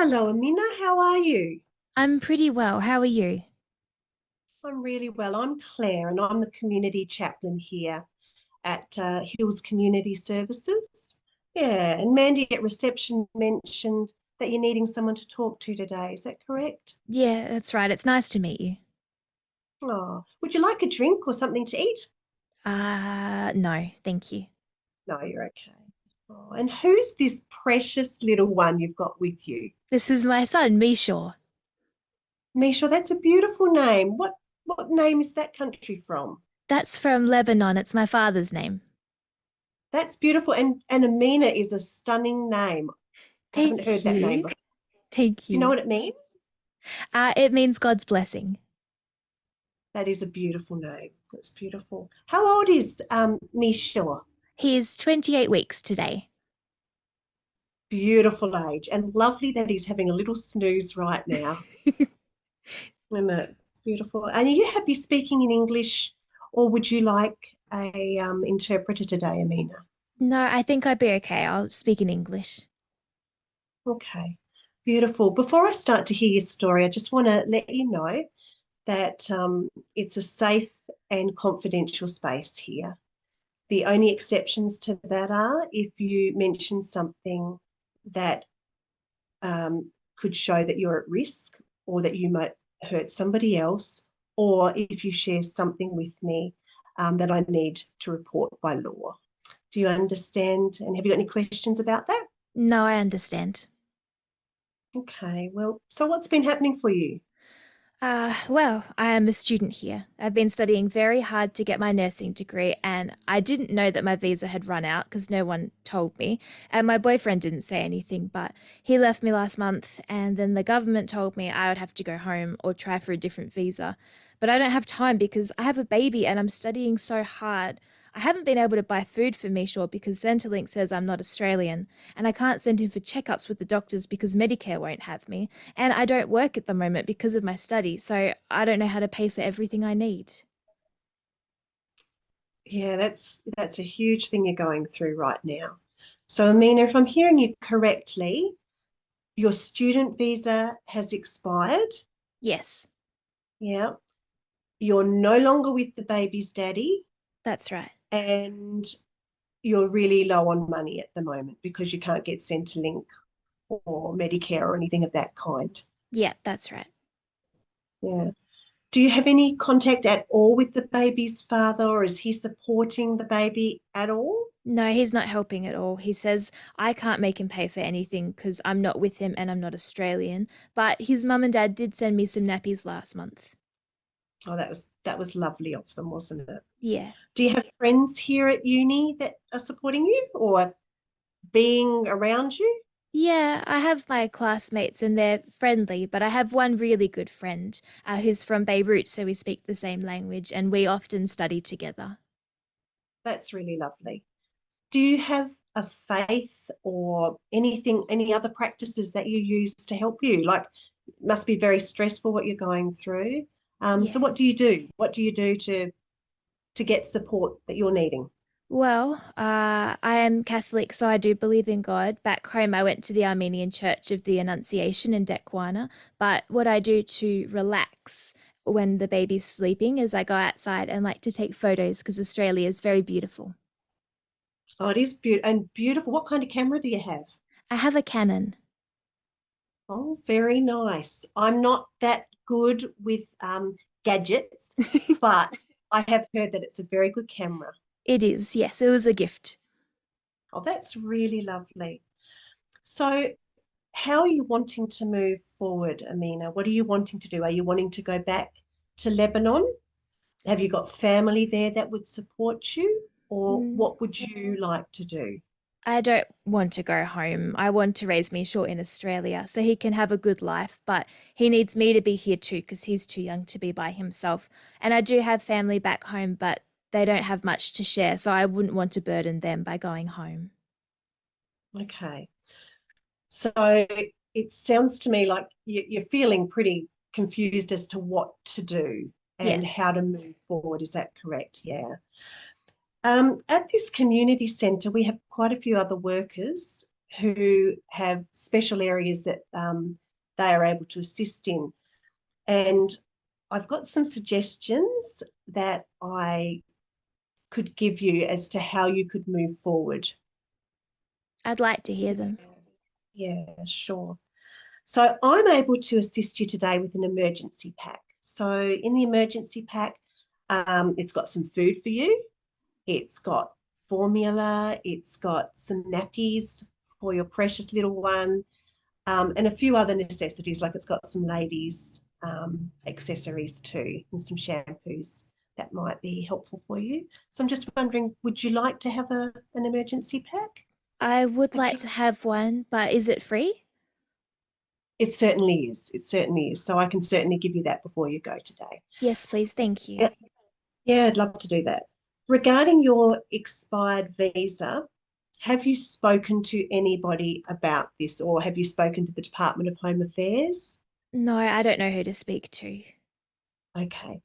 Hello, Amina. How are you? I'm pretty well. How are you? I'm really well. I'm Claire, and I'm the community chaplain here at Hills Community Services. Yeah, and Mandy at reception mentioned that you're needing someone to talk to today. Is that correct? Yeah, that's right. It's nice to meet you. Oh, would you like a drink or something to eat? No, thank you. No, you're okay. Oh, and who's this precious little one you've got with you? This is my son, Mishaw. Misha, that's a beautiful name. What name is that country from? That's from Lebanon. It's my father's name. That's beautiful. And Amina is a stunning name. I haven't heard Thank that name you. before. Thank Do you know you. what it means? It means God's blessing. That is a beautiful name. That's beautiful. How old is Misha? He's 28 weeks today. Beautiful age. And lovely that he's having a little snooze right now. Isn't it? It's beautiful. And are you happy speaking in English or would you like a interpreter today, Amina? No, I think I'd be okay. I'll speak in English. Okay. Beautiful. Before I start to hear your story, I just want to let you know that it's a safe and confidential space here. The only exceptions to that are if you mention something that could show that you're at risk or that you might hurt somebody else, or if you share something with me that I need to report by law. Do you understand? And have you got any questions about that? No, I understand. Okay, well, so what's been happening for you? Well, I am a student here. I've been studying very hard to get my nursing degree, and I didn't know that my visa had run out because no one told me. And my boyfriend didn't say anything, but he left me last month, and then the government told me I would have to go home or try for a different visa. But I don't have time because I have a baby and I'm studying so hard. I haven't been able to buy food for Mishaw because Centrelink says I'm not Australian, and I can't send him for checkups with the doctors because Medicare won't have me. And I don't work at the moment because of my study, so I don't know how to pay for everything I need. Yeah, that's a huge thing you're going through right now. So, Amina, if I'm hearing you correctly, your student visa has expired. Yes, Yeah. You're no longer with the baby's daddy that's right. and you're really low on money at the moment because you can't get Centrelink or Medicare or anything of that kind. Yeah, that's right. Yeah. Do you have any contact at all with the baby's father or is he supporting the baby at all? No, he's not helping at all. He says I can't make him pay for anything because I'm not with him and I'm not Australian. But his mum and dad did send me some nappies last month. Oh, that was lovely of them, wasn't it? Yeah. Do you have friends here at uni that are supporting you or being around you? Yeah, I have my classmates and they're friendly, but I have one really good friend who's from Beirut, so we speak the same language and we often study together. That's really lovely. Do you have a faith or anything, any other practices that you use to help you? Like, it must be very stressful what you're going through. So Yeah. what do you do? What do you do to get support that you're needing? Well, I am Catholic, so I do believe in God. Back home, I went to the Armenian Church of the Annunciation in Dekwana. But what I do to relax when the baby's sleeping is I go outside and like to take photos because Australia is very beautiful. Oh, it is beautiful and beautiful. What kind of camera do you have? I have a Canon. Oh, very nice. I'm not that good with gadgets, but I have heard that it's a very good camera. It is, yes, it was a gift. Oh, that's really lovely. So, how are you wanting to move forward, Amina? What are you wanting to do? Are you wanting to go back to Lebanon? Have you got family there that would support you? Or Mm, what would you like to do? I don't want to go home. I want to raise Mishaw in Australia so he can have a good life, but he needs me to be here too because he's too young to be by himself. And I do have family back home, but they don't have much to share, so I wouldn't want to burden them by going home. Okay. So it sounds to me like you're feeling pretty confused as to what to do and Yes. how to move forward. Is that correct? Yeah. At this community centre, we have quite a few other workers who have special areas that they are able to assist in. And I've got some suggestions that I could give you as to how you could move forward. I'd like to hear them. Yeah, sure. So I'm able to assist you today with an emergency pack. So in the emergency pack, it's got some food for you. It's got formula. It's got some nappies for your precious little one, and a few other necessities, like it's got some ladies' accessories too, and some shampoos that might be helpful for you. So I'm just wondering, would you like to have an emergency pack? I would like Okay. to have one, but is it free? It certainly is. It certainly is. So I can certainly give you that before you go today. Yes, please. Thank you. Yeah, yeah, I'd love to do that. Regarding your expired visa, have you spoken to anybody about this, or have you spoken to the Department of Home Affairs? No, I don't know who to speak to. Okay.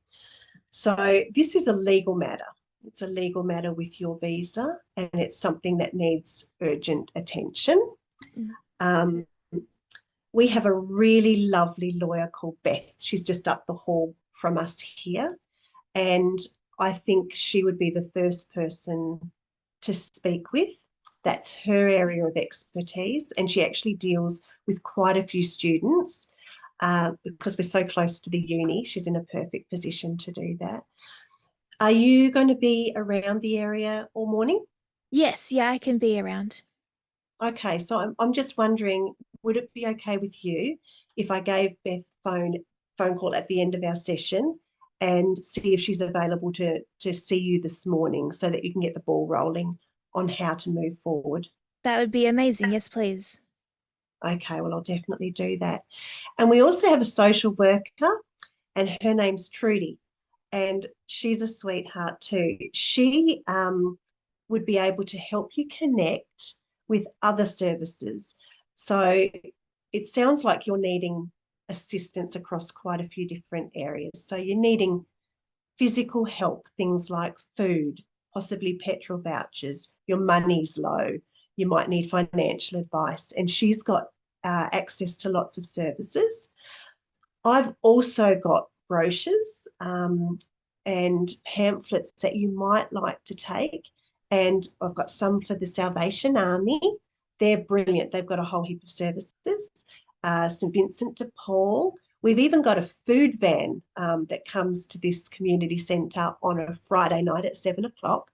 So this is a legal matter. It's a legal matter with your visa, and it's something that needs urgent attention. Mm. Um, we have a really lovely lawyer called Beth. She's just up the hall from us here. And I think she would be the first person to speak with. That's her area of expertise. And she actually deals with quite a few students because we're so close to the uni. She's in a perfect position to do that. Are you going to be around the area all morning? Yes, yeah, I can be around. Okay, so I'm just wondering, would it be okay with you if I gave Beth phone call at the end of our session and see if she's available to see you this morning so that you can get the ball rolling on how to move forward? That would be amazing. Yes, please. Okay, well, I'll definitely do that. And we also have a social worker, and her name's Trudy, and she's a sweetheart too. She would be able to help you connect with other services. So it sounds like you're needing assistance across quite a few different areas. So you're needing physical help, things like food, possibly petrol vouchers, your money's low, you might need financial advice. And she's got access to lots of services. I've also got brochures and pamphlets that you might like to take. And I've got some for the Salvation Army. They're brilliant. They've got a whole heap of services. St. Vincent de Paul. We've even got a food van that comes to this community centre on a Friday night at 7 o'clock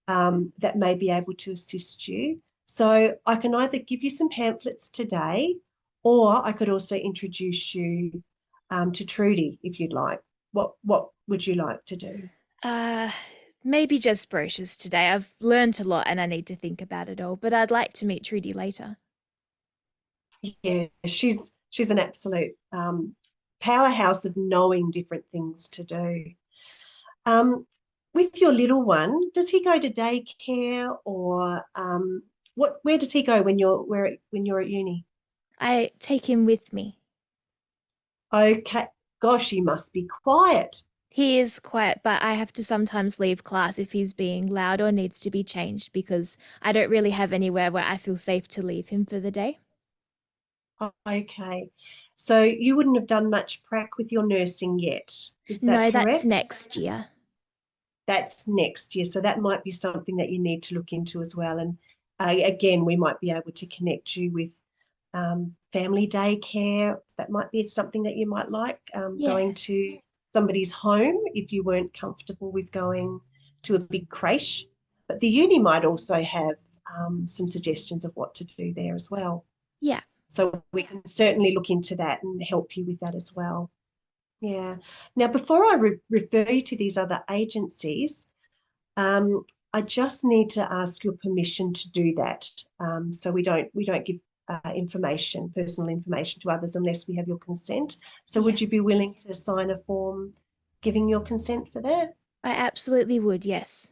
that may be able to assist you. So I can either give you some pamphlets today, or I could also introduce you to Trudy if you'd like. What would you like to do? Uh, Maybe just brochures today. I've learned a lot and I need to think about it all, but I'd like to meet Trudy later. Yeah, she's an absolute powerhouse of knowing different things to do. Um, with your little one, does he go to daycare or where does he go when you're at uni? I take him with me. Okay, gosh, he must be quiet. He is quiet, but I have to sometimes leave class if he's being loud or needs to be changed because I don't really have anywhere where I feel safe to leave him for the day. Okay, so you wouldn't have done much prac with your nursing yet, is that No, that's correct? next year. That's next year. So that might be something that you need to look into as well. And again, we might be able to connect you with family daycare. That might be something that you might like, Yeah. going to somebody's home if you weren't comfortable with going to a big creche. But the uni might also have some suggestions of what to do there as well. Yeah. So we can certainly look into that and help you with that as well. Yeah. Now, before I refer you to these other agencies, I just need to ask your permission to do that. So we don't give personal information to others unless we have your consent. So Yeah. would you be willing to sign a form giving your consent for that? I absolutely would, yes.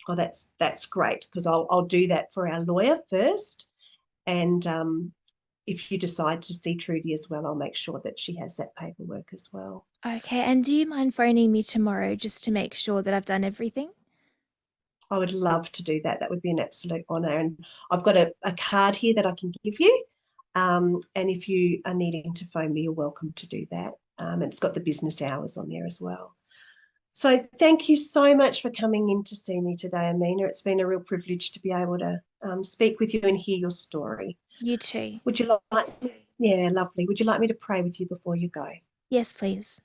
Oh, that's great, because I'll do that for our lawyer first, and if you decide to see Trudy as well, I'll make sure that she has that paperwork as well. Okay, and do you mind phoning me tomorrow just to make sure that I've done everything? I would love to do that. That would be an absolute honour. And I've got a card here that I can give you. And if you are needing to phone me, you're welcome to do that. And it's got the business hours on there as well. So thank you so much for coming in to see me today, Amina. It's been a real privilege to be able to speak with you and hear your story. You too. Would you like, yeah, lovely. Would you like me to pray with you before you go? Yes, please.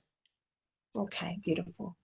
Okay, beautiful.